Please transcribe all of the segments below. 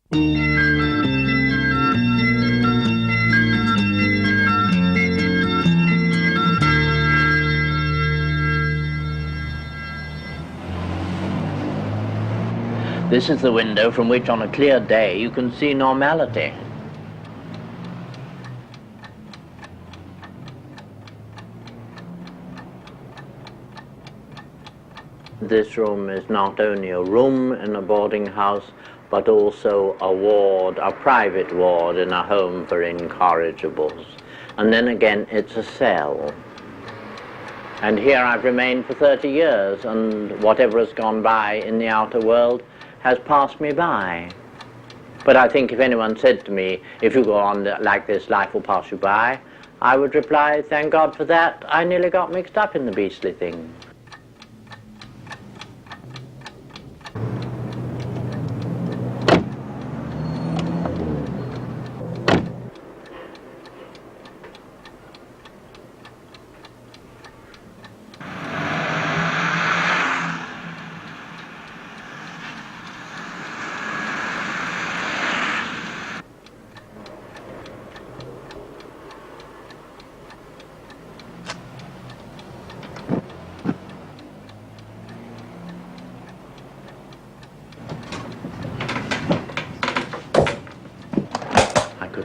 This is the window from which on a clear day you can see normality. This room is not only a room in a boarding house, but also a ward, a private ward in a home for incorrigibles. And then again, it's a cell. And here I've remained for 30 years, and whatever has gone by in the outer world has passed me by. But I think if anyone said to me, if you go on like this, life will pass you by, I would reply, thank God for that, I nearly got mixed up in the beastly thing.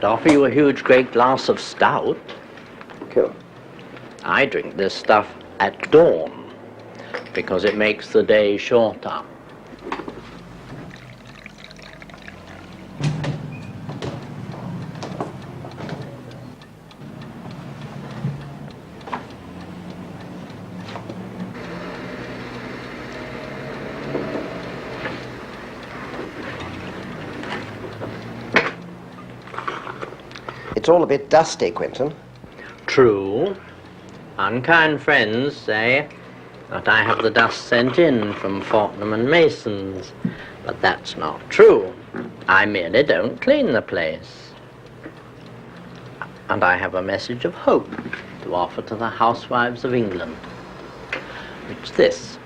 Offer you a huge great glass of stout. Cool. I drink this stuff at dawn because it makes the day shorter. It's all a bit dusty, Quentin. True. Unkind friends say that I have the dust sent in from Fortnum and Mason's, but that's not true. I merely don't clean the place. And I have a message of hope to offer to the housewives of England. It's this: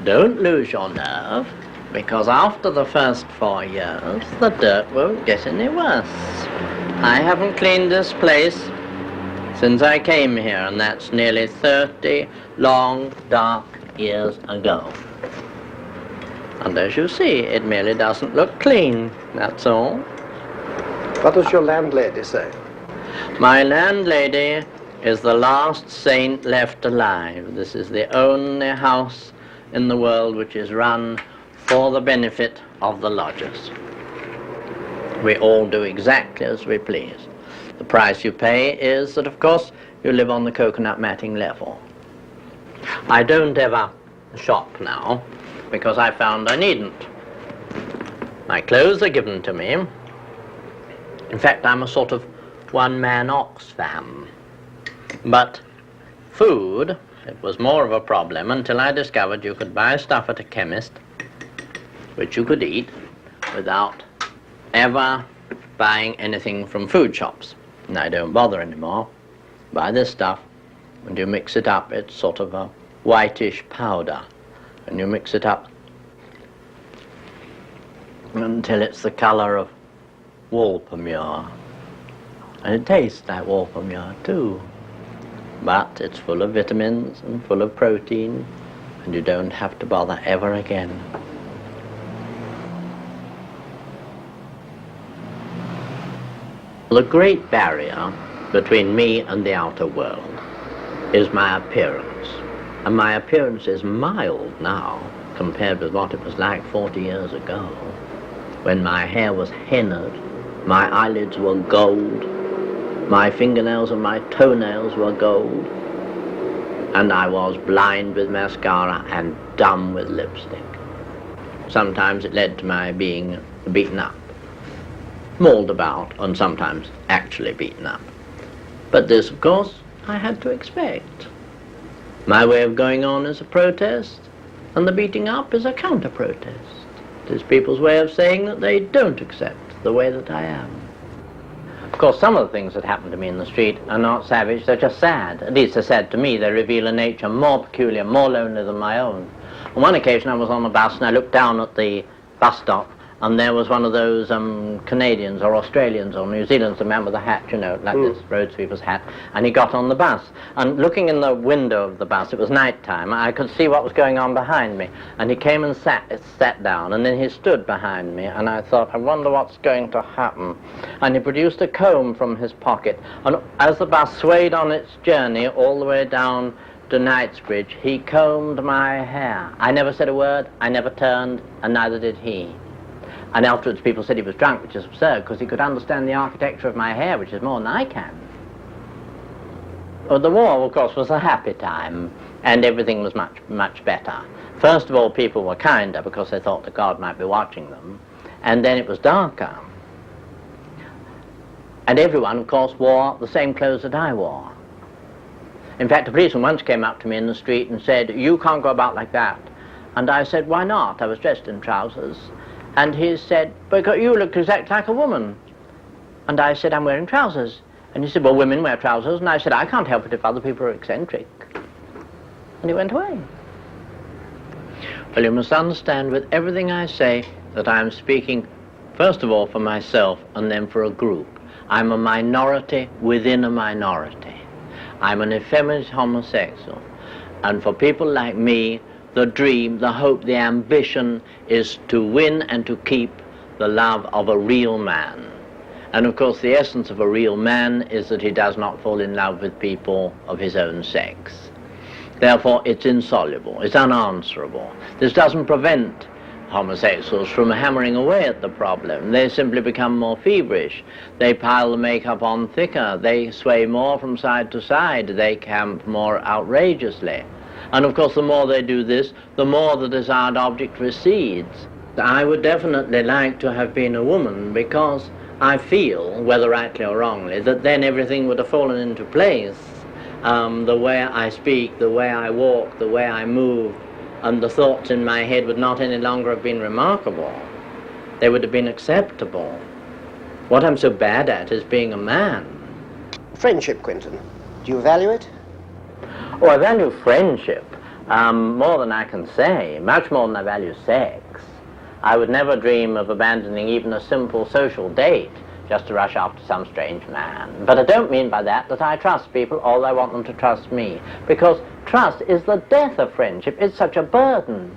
don't lose your nerve, because after the first 4 years, the dirt won't get any worse. I haven't cleaned this place since I came here, and that's nearly 30 long, dark years ago. And as you see, it merely doesn't look clean, that's all. What does your landlady say? My landlady is the last saint left alive. This is the only house in the world which is run for the benefit of the lodgers. We all do exactly as we please. The price you pay is that, of course, you live on the coconut matting level. I don't ever shop now because I found I needn't. My clothes are given to me. In fact, I'm a sort of one-man Oxfam. But food, it was more of a problem until I discovered you could buy stuff at a chemist which you could eat without ever buying anything from food shops. And I don't bother anymore. Buy this stuff, and you mix it up. It's sort of a whitish powder, and you mix it up until it's the color of Walpermure. And it tastes like Walpermure too. But it's full of vitamins and full of protein, and you don't have to bother ever again. The great barrier between me and the outer world is my appearance. And my appearance is mild now compared with what it was like 40 years ago, when my hair was hennaed, my eyelids were gold, my fingernails and my toenails were gold, and I was blind with mascara and dumb with lipstick. Sometimes it led to my being beaten up, mauled about, and sometimes actually beaten up. But this, of course, I had to expect. My way of going on is a protest, and the beating up is a counter-protest. It is people's way of saying that they don't accept the way that I am. Of course, some of the things that happen to me in the street are not savage, they're just sad. At least they're sad to me. They reveal a nature more peculiar, more lonely than my own. On one occasion I was on a bus and I looked down at the bus stop, and there was one of those Canadians or Australians or New Zealanders, the man with the hat, you know, like this road sweeper's hat, and he got on the bus. And looking in the window of the bus, it was night time, I could see what was going on behind me. And he came and sat down, and then he stood behind me, and I thought, I wonder what's going to happen. And he produced a comb from his pocket, and as the bus swayed on its journey all the way down to Knightsbridge, he combed my hair. I never said a word, I never turned, and neither did he. And afterwards people said he was drunk, which is absurd, because he could understand the architecture of my hair, which is more than I can. Well, the war, of course, was a happy time, and everything was much, much better. First of all, people were kinder, because they thought that God might be watching them, and then it was darker. And everyone, of course, wore the same clothes that I wore. In fact, a policeman once came up to me in the street and said, "You can't go about like that." And I said, "Why not?" I was dressed in trousers. And he said, "Because you look exactly like a woman." And I said, "I'm wearing trousers." And he said, "Well, women wear trousers." And I said, "I can't help it if other people are eccentric." And he went away. Well, you must understand with everything I say that I'm speaking, first of all, for myself and then for a group. I'm a minority within a minority. I'm an effeminate homosexual. And for people like me, the dream, the hope, the ambition is to win and to keep the love of a real man. And of course the essence of a real man is that he does not fall in love with people of his own sex. Therefore it's insoluble, it's unanswerable. This doesn't prevent homosexuals from hammering away at the problem. They simply become more feverish. They pile the makeup on thicker. They sway more from side to side. They camp more outrageously. And of course the more they do this, the more the desired object recedes. I would definitely like to have been a woman, because I feel, whether rightly or wrongly, that then everything would have fallen into place. The way I speak, the way I walk, the way I move, and the thoughts in my head would not any longer have been remarkable. They would have been acceptable. What I'm so bad at is being a man. Friendship, Quentin. Do you value it? Oh, I value friendship more than I can say, much more than I value sex. I would never dream of abandoning even a simple social date just to rush after some strange man. But I don't mean by that that I trust people or I want them to trust me, because trust is the death of friendship. It's such a burden.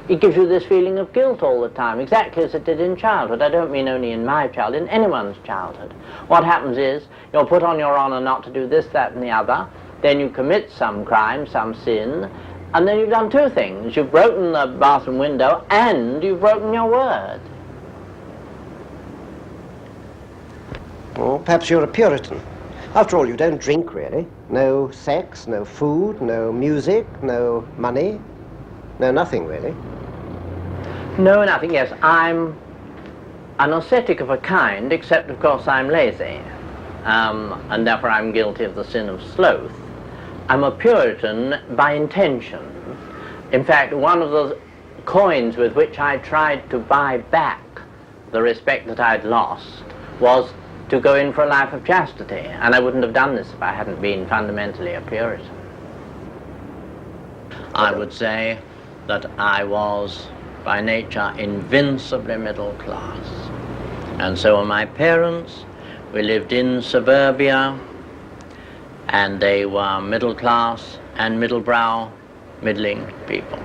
It gives you this feeling of guilt all the time, exactly as it did in childhood. I don't mean only in my childhood, in anyone's childhood. What happens is you're put on your honor not to do this, that, and the other. Then you commit some crime, some sin, and then you've done two things. You've broken the bathroom window and you've broken your word. Well, perhaps you're a Puritan. After all, you don't drink, really. No sex, no food, no music, no money, no nothing, really. No, nothing, yes. I'm an ascetic of a kind, except, of course, I'm lazy. And therefore I'm guilty of the sin of sloth. I'm a Puritan by intention. In fact, one of the coins with which I tried to buy back the respect that I'd lost was to go in for a life of chastity, and I wouldn't have done this if I hadn't been fundamentally a Puritan. I would say that I was, by nature, invincibly middle class. And so were my parents. We lived in suburbia, and they were middle class and middlebrow, middling people.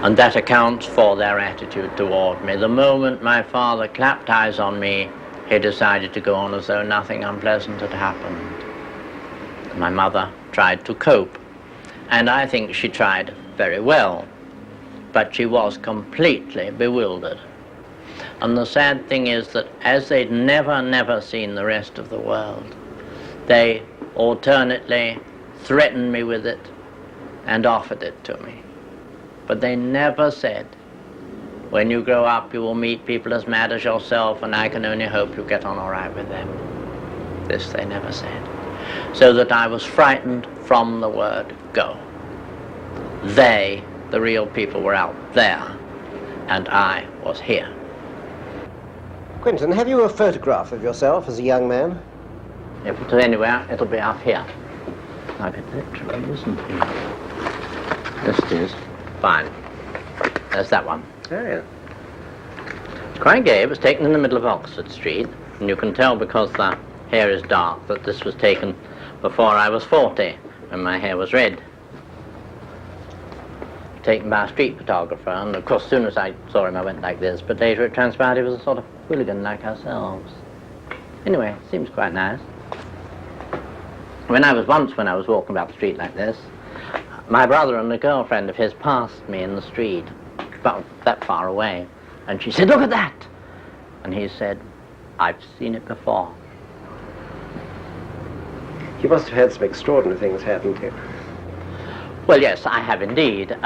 And that accounts for their attitude toward me. The moment my father clapped eyes on me, he decided to go on as though nothing unpleasant had happened. My mother tried to cope, and I think she tried very well, but she was completely bewildered. And the sad thing is that as they'd never seen the rest of the world, they alternately threatened me with it and offered it to me. But they never said, "When you grow up, you will meet people as mad as yourself, and I can only hope you get on all right with them." This they never said. So that I was frightened from the word go. They, the real people, were out there, and I was here. Quentin, have you a photograph of yourself as a young man? If it's anywhere, it'll be up here. Like it literally isn't here. This is fine. There's that one. Oh, yeah. Quite gay. It was taken in the middle of Oxford Street, and you can tell because the hair is dark that this was taken before I was 40, when my hair was red. Taken by a street photographer, and of course as soon as I saw him I went like this, but later it transpired he was a sort of hooligan like ourselves. Anyway, it seems quite nice. When I was walking about the street like this, my brother and a girlfriend of his passed me in the street, about that far away, and she said, "Look at that!" And he said, "I've seen it before." You must have had some extraordinary things happen to you. Well, yes, I have indeed.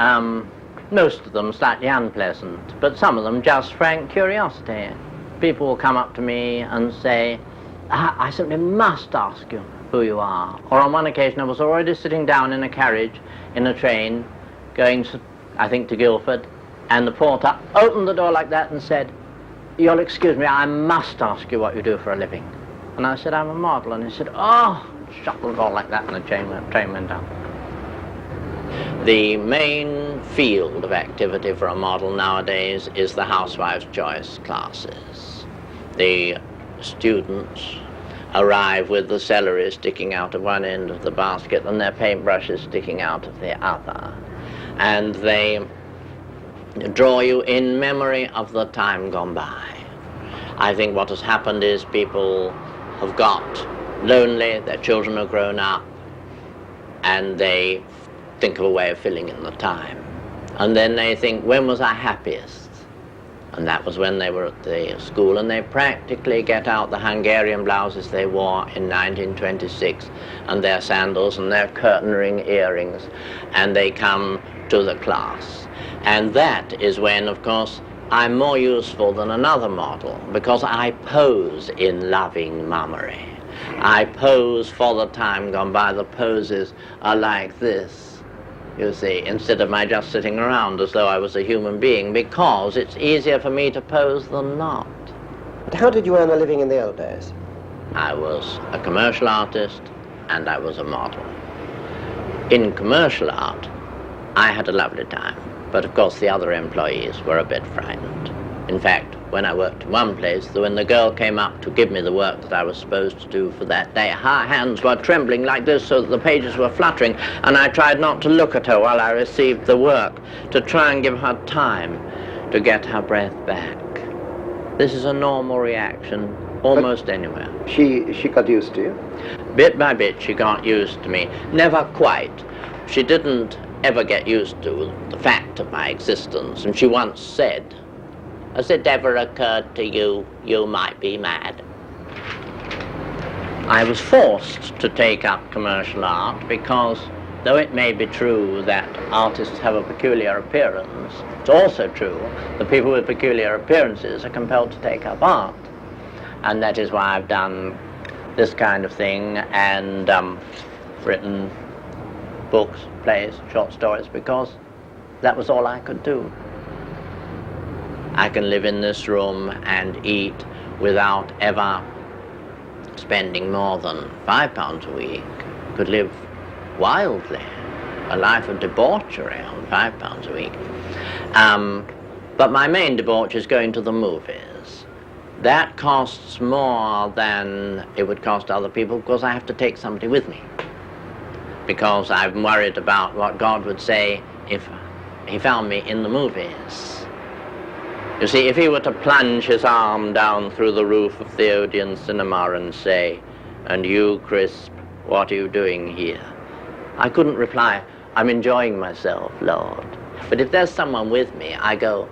Most of them slightly unpleasant, but some of them just frank curiosity. People will come up to me and say, I simply must ask you who you are. Or on one occasion I was already sitting down in a carriage, in a train, going, I think, to Guildford, and the porter opened the door like that and said, "You'll excuse me, I must ask you what you do for a living." And I said, "I'm a model." And he said, "Oh," shut the door like that, and the train went down. The main field of activity for a model nowadays is the housewife's choice classes. The students arrive with the celery sticking out of one end of the basket and their paintbrushes sticking out of the other. And they draw you in memory of the time gone by. I think what has happened is people have got lonely, their children are grown up, and they think of a way of filling in the time. And then they think, when was I happiest? And that was when they were at the school, and they practically get out the Hungarian blouses they wore in 1926 and their sandals and their curtain ring earrings, and they come to the class. And that is when, of course, I'm more useful than another model, because I pose in loving mummery. I pose for the time gone by. The poses are like this, you see, instead of my just sitting around as though I was a human being, because it's easier for me to pose than not. But how did you earn a living in the old days? I was a commercial artist and I was a model. In commercial art, I had a lovely time, but of course the other employees were a bit frightened. In fact, when I worked in one place, when the girl came up to give me the work that I was supposed to do for that day, her hands were trembling like this so that the pages were fluttering, and I tried not to look at her while I received the work, to try and give her time to get her breath back. This is a normal reaction almost anywhere. She got used to you? Bit by bit she got used to me. Never quite. She didn't ever get used to the fact of my existence, and she once said, "Has it ever occurred to you, you might be mad?" I was forced to take up commercial art because, though it may be true that artists have a peculiar appearance, it's also true that people with peculiar appearances are compelled to take up art. And that is why I've done this kind of thing and written books, plays, short stories, because that was all I could do. I can live in this room and eat without ever spending more than £5 a week. Could live wildly, a life of debauchery on £5 a week. But my main debauch is going to the movies. That costs more than it would cost other people because I have to take somebody with me. Because I'm worried about what God would say if he found me in the movies. You see, if he were to plunge his arm down through the roof of the Odeon cinema and say, "And you, Crisp, what are you doing here?" I couldn't reply, "I'm enjoying myself, Lord." But if there's someone with me, I go,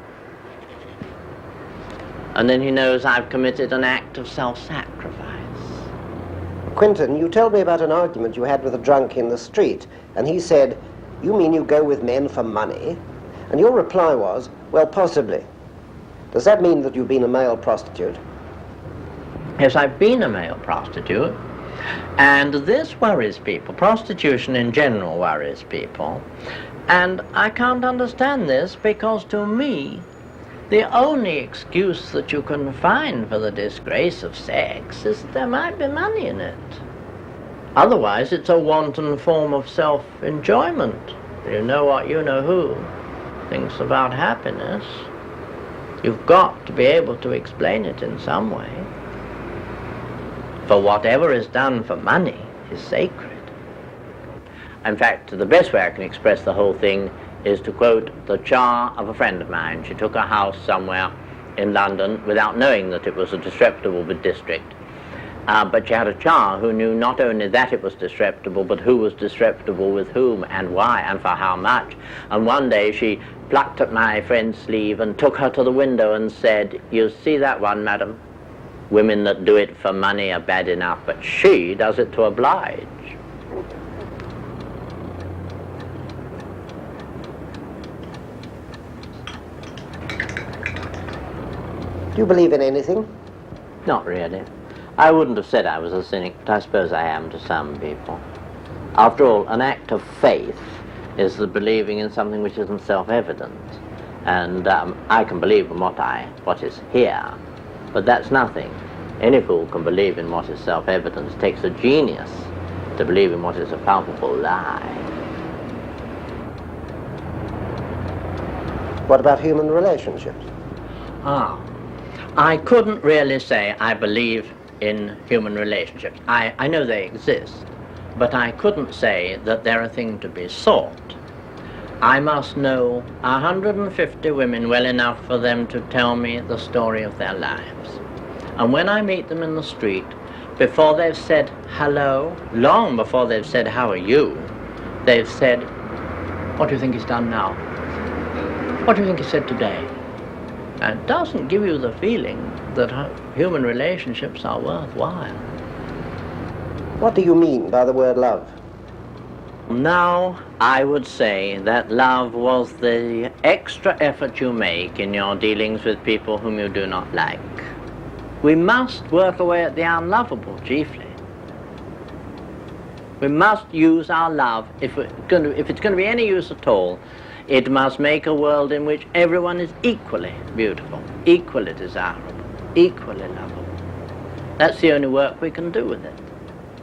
and then he knows I've committed an act of self-sacrifice. Quentin, you told me about an argument you had with a drunk in the street, and he said, "You mean you go with men for money?" And your reply was, "Well, possibly." Does that mean that you've been a male prostitute? Yes, I've been a male prostitute, and this worries people. Prostitution in general worries people, and I can't understand this because to me, the only excuse that you can find for the disgrace of sex is that there might be money in it. Otherwise, it's a wanton form of self-enjoyment. You know what you know who thinks about happiness. You've got to be able to explain it in some way. For whatever is done for money is sacred. In fact, the best way I can express the whole thing is to quote the char of a friend of mine. She took a house somewhere in London without knowing that it was a disreputable district. But she had a char who knew not only that it was disreputable, but who was disreputable with whom and why and for how much. And one day she plucked at my friend's sleeve and took her to the window and said, "You see that one, madam? Women that do it for money are bad enough, but she does it to oblige." Do you believe in anything? Not really. I wouldn't have said I was a cynic, but I suppose I am to some people. After all, an act of faith is the believing in something which isn't self-evident. And I can believe in what is here, but that's nothing. Any fool can believe in what is self-evident. It takes a genius to believe in what is a palpable lie. What about human relationships? I couldn't really say I believe in human relationships. I know they exist, but I couldn't say that they're a thing to be sought. I must know 150 women well enough for them to tell me the story of their lives. And when I meet them in the street, before they've said hello, long before they've said how are you, they've said, "What do you think he's done now? What do you think he said today?" And it doesn't give you the feeling that human relationships are worthwhile. What do you mean by the word love? Now, I would say that love was the extra effort you make in your dealings with people whom you do not like. We must work away at the unlovable, chiefly. We must use our love, if it's going to be any use at all, it must make a world in which everyone is equally beautiful, equally desirable, equally lovable. That's the only work we can do with it.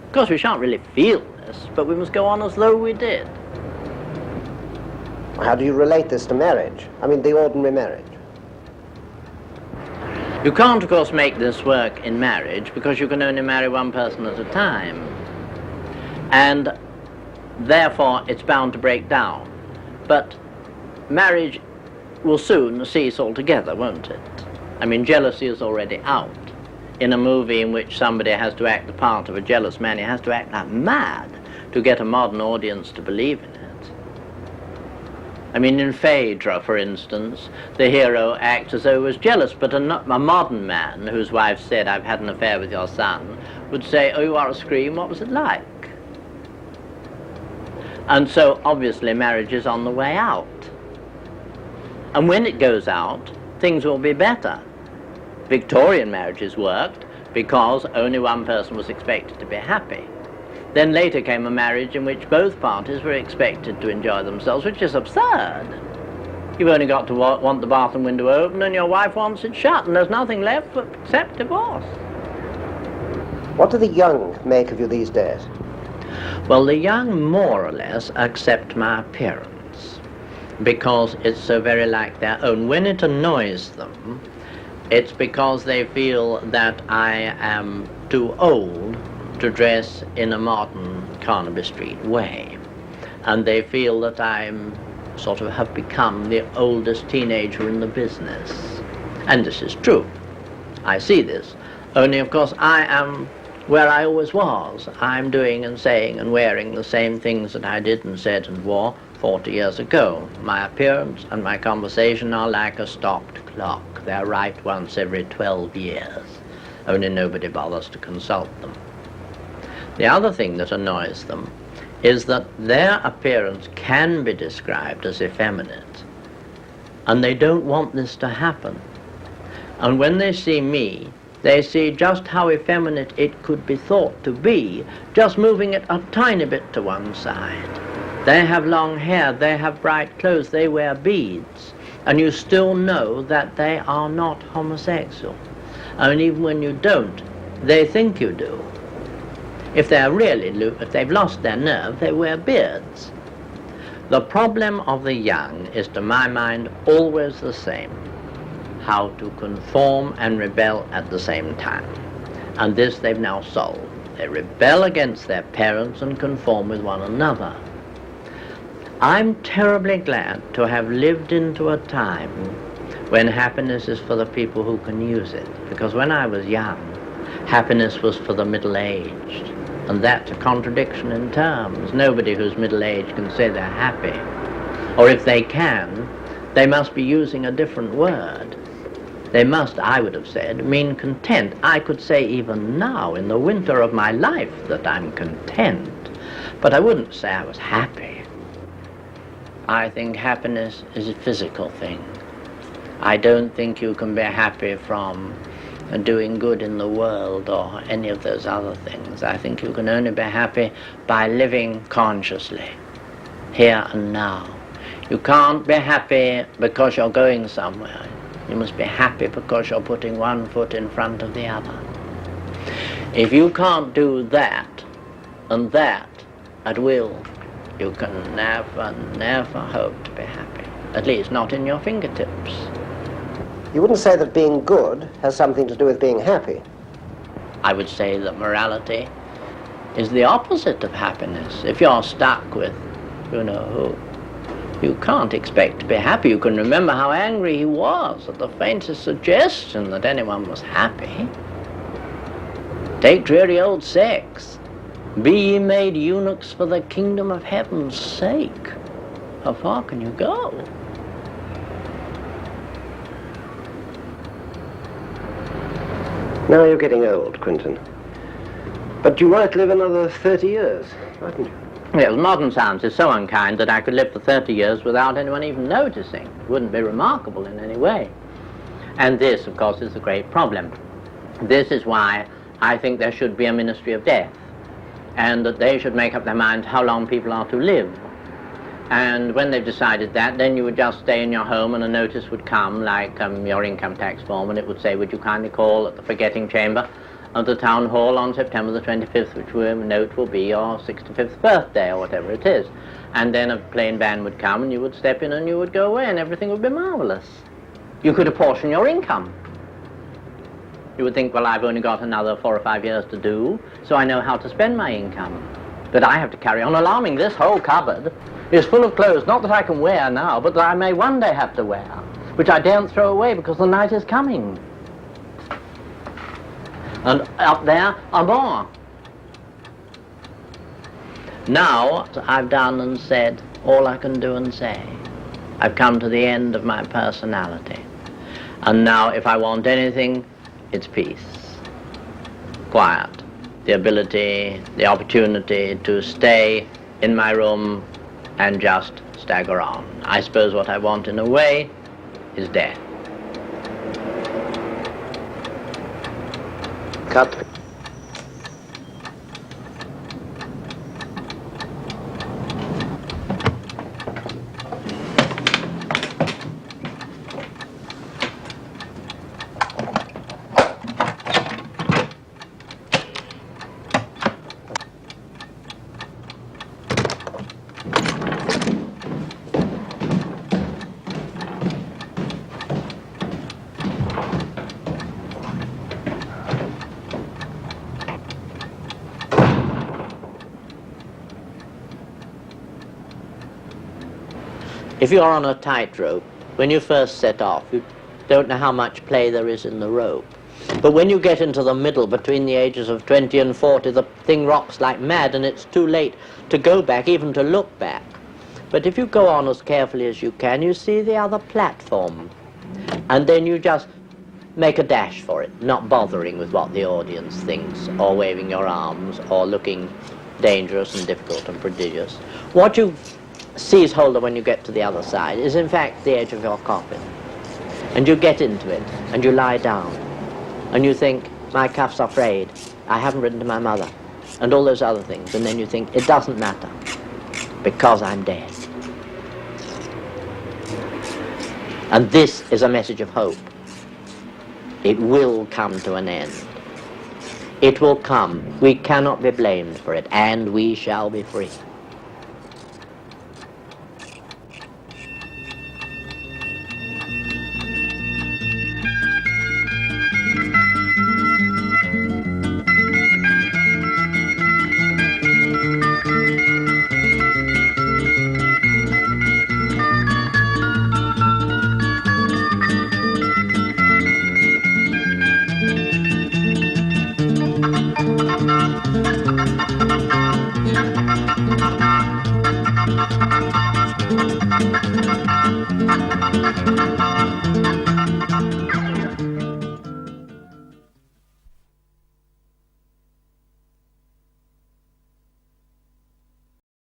Of course, we shan't really feel this, but we must go on as though we did. How do you relate this to marriage? I mean, the ordinary marriage. You can't, of course, make this work in marriage because you can only marry one person at a time. And therefore, it's bound to break down. But marriage will soon cease altogether, won't it? I mean, jealousy is already out. In a movie in which somebody has to act the part of a jealous man, he has to act like mad to get a modern audience to believe in it. I mean, in Phaedra, for instance, the hero acts as though he was jealous, but a modern man whose wife said, "I've had an affair with your son," would say, "Oh, you are a scream, what was it like?" And so, obviously, marriage is on the way out. And when it goes out, things will be better. Victorian marriages worked because only one person was expected to be happy. Then later came a marriage in which both parties were expected to enjoy themselves, which is absurd. You've only got to want the bathroom window open and your wife wants it shut, and there's nothing left except divorce. What do the young make of you these days? Well, the young more or less accept my appearance because it's so very like their own. When it annoys them, it's because they feel that I am too old to dress in a modern Carnaby Street way. And they feel that I'm sort of have become the oldest teenager in the business. And this is true. I see this. Only, of course, I am where I always was. I'm doing and saying and wearing the same things that I did and said and wore 40 years ago. My appearance and my conversation are like a stopped clock. They're right once every 12 years. Only nobody bothers to consult them. The other thing that annoys them is that their appearance can be described as effeminate, and they don't want this to happen. And when they see me, they see just how effeminate it could be thought to be, just moving it a tiny bit to one side. They have long hair, they have bright clothes, they wear beads, and you still know that they are not homosexual. I mean, even when you don't, they think you do. If they've lost their nerve, they wear beards. The problem of the young is, to my mind, always the same. how to conform and rebel at the same time. And this they've now solved. They rebel against their parents and conform with one another. I'm terribly glad to have lived into a time when happiness is for the people who can use it. Because when I was young, happiness was for the middle-aged. And that's a contradiction in terms. Nobody who's middle-aged can say they're happy. Or if they can, they must be using a different word. They must, I would have said, mean content. I could say even now, in the winter of my life, that I'm content. But I wouldn't say I was happy. I think happiness is a physical thing. I don't think you can be happy from doing good in the world or any of those other things. I think you can only be happy by living consciously, here and now. You can't be happy because you're going somewhere. You must be happy because you're putting one foot in front of the other. If you can't do that and that at will, you can never, never hope to be happy. At least not in your fingertips. You wouldn't say that being good has something to do with being happy. I would say that morality is the opposite of happiness. If you're stuck with, you know who, you can't expect to be happy. You can remember how angry he was at the faintest suggestion that anyone was happy. Take dreary old sex. Be ye made eunuchs for the kingdom of heaven's sake. How far can you go? Now you're getting old, Quentin. But you might live another 30 years, mightn't you? Yes, modern science is so unkind that I could live for 30 years without anyone even noticing. It wouldn't be remarkable in any way. And this, of course, is a great problem. This is why I think there should be a ministry of death, and that they should make up their minds how long people are to live. And when they've decided that, then you would just stay in your home and a notice would come, like your income tax form, and it would say, would you kindly call at the forgetting chamber of the town hall on September the 25th, which will note will be your 65th birthday or whatever it is. And then a plain van would come and you would step in and you would go away and everything would be marvelous. You could apportion your income. You would think, well, I've only got another 4 or 5 years to do, so I know how to spend my income. But I have to carry on alarming. This whole cupboard is full of clothes, not that I can wear now, but that I may one day have to wear, which I daren't throw away because the night is coming. And up there are more. Now I've done and said all I can do and say. I've come to the end of my personality. And now if I want anything, it's peace, quiet, the ability, the opportunity to stay in my room and just stagger on. I suppose what I want in a way is death. Cut. If you're on a tightrope, when you first set off, you don't know how much play there is in the rope. But when you get into the middle, between the ages of 20 and 40, the thing rocks like mad, and it's too late to go back, even to look back. But if you go on as carefully as you can, you see the other platform. And then you just make a dash for it, not bothering with what the audience thinks, or waving your arms, or looking dangerous and difficult and prodigious. What you seize hold of when you get to the other side is in fact the edge of your coffin. And you get into it, and you lie down, and you think, my cuffs are frayed, I haven't written to my mother, and all those other things, and then you think, it doesn't matter, because I'm dead. And this is a message of hope. It will come to an end. It will come. We cannot be blamed for it, and we shall be free.